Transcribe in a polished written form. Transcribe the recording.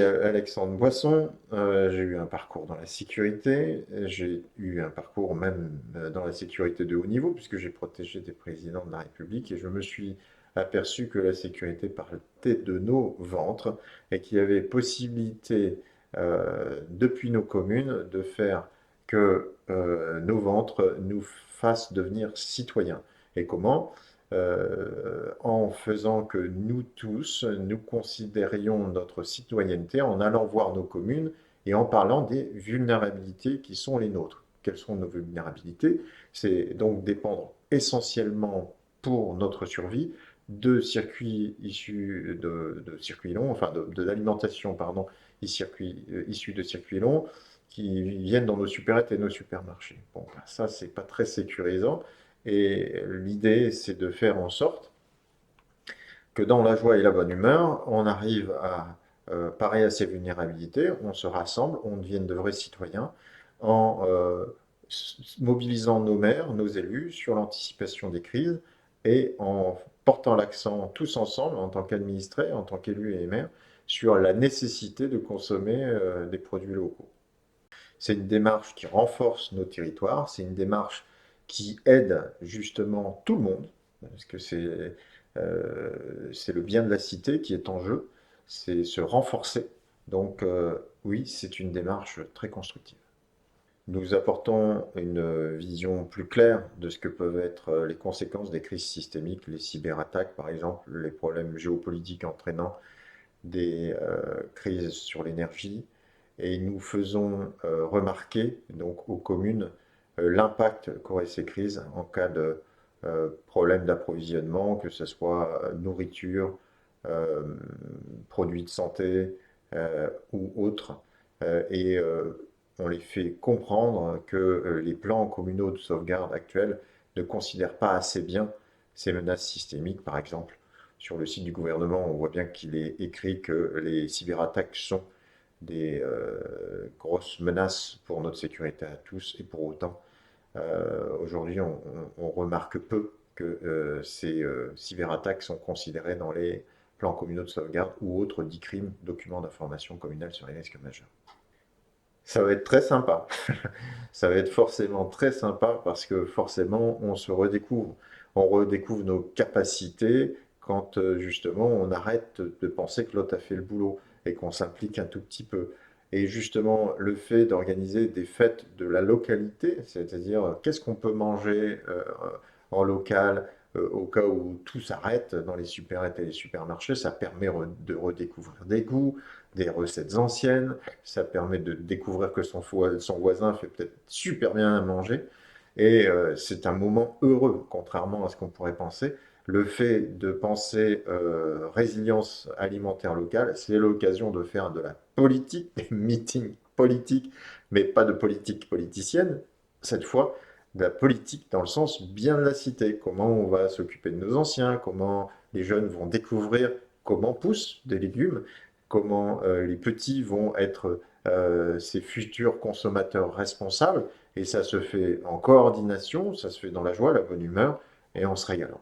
Alexandre Boisson. J'ai eu un parcours dans la sécurité. J'ai eu un parcours même dans la sécurité de haut niveau, puisque j'ai protégé des présidents de la République. Et je me suis aperçu que la sécurité partait de nos ventres et qu'il y avait possibilité, depuis nos communes, de faire que nos ventres nous fassent devenir citoyens. Et comment? En faisant que nous tous, nous considérions notre citoyenneté en allant voir nos communes et en parlant des vulnérabilités qui sont les nôtres. Quelles sont nos vulnérabilités? C'est donc dépendre essentiellement pour notre survie de circuits issus de circuits longs, enfin de l'alimentation, pardon, issus de circuits longs qui viennent dans nos supérettes et nos supermarchés. Bon, ben ça, c'est pas très sécurisant. Et l'idée, c'est de faire en sorte que dans la joie et la bonne humeur, on arrive à parer à ces vulnérabilités, on se rassemble, on devienne de vrais citoyens en mobilisant nos maires, nos élus sur l'anticipation des crises et en portant l'accent tous ensemble, en tant qu'administrés, en tant qu'élus et maires, sur la nécessité de consommer des produits locaux. C'est une démarche qui renforce nos territoires, c'est une démarche qui aide justement tout le monde, parce que c'est le bien de la cité qui est en jeu, c'est se renforcer. Donc oui, c'est une démarche très constructive. Nous apportons une vision plus claire de ce que peuvent être les conséquences des crises systémiques, les cyberattaques par exemple, les problèmes géopolitiques entraînant des crises sur l'énergie, et nous faisons remarquer donc aux communes l'impact qu'auraient ces crises en cas de problème d'approvisionnement, que ce soit nourriture, euh, produits de santé ou autres. Et on les fait comprendre que les plans communaux de sauvegarde actuels ne considèrent pas assez bien ces menaces systémiques. Par exemple, sur le site du gouvernement, on voit bien qu'il est écrit que les cyberattaques sont des grosses menaces pour notre sécurité à tous, et pour autant, aujourd'hui, on remarque peu que ces cyberattaques sont considérées dans les plans communaux de sauvegarde ou autres DICRIM, documents d'information communale sur les risques majeurs. Ça va être très sympa. Ça va être forcément très sympa parce que forcément, on se redécouvre. On redécouvre nos capacités quand justement on arrête de penser que l'autre a fait le boulot et qu'on s'implique un tout petit peu. Et justement, le fait d'organiser des fêtes de la localité, c'est-à-dire qu'est-ce qu'on peut manger en local au cas où tout s'arrête dans les supérettes et les supermarchés, ça permet de redécouvrir des goûts, des recettes anciennes, ça permet de découvrir que son voisin fait peut-être super bien à manger. Et c'est un moment heureux, contrairement à ce qu'on pourrait penser. Le fait de penser résilience alimentaire locale, c'est l'occasion de faire de la politique, des meetings politiques, mais pas de politique politicienne, cette fois, de la politique dans le sens bien de la cité. Comment on va s'occuper de nos anciens, comment les jeunes vont découvrir comment poussent des légumes, comment les petits vont être ces futurs consommateurs responsables. Et ça se fait en coordination, ça se fait dans la joie, la bonne humeur et en se régalant.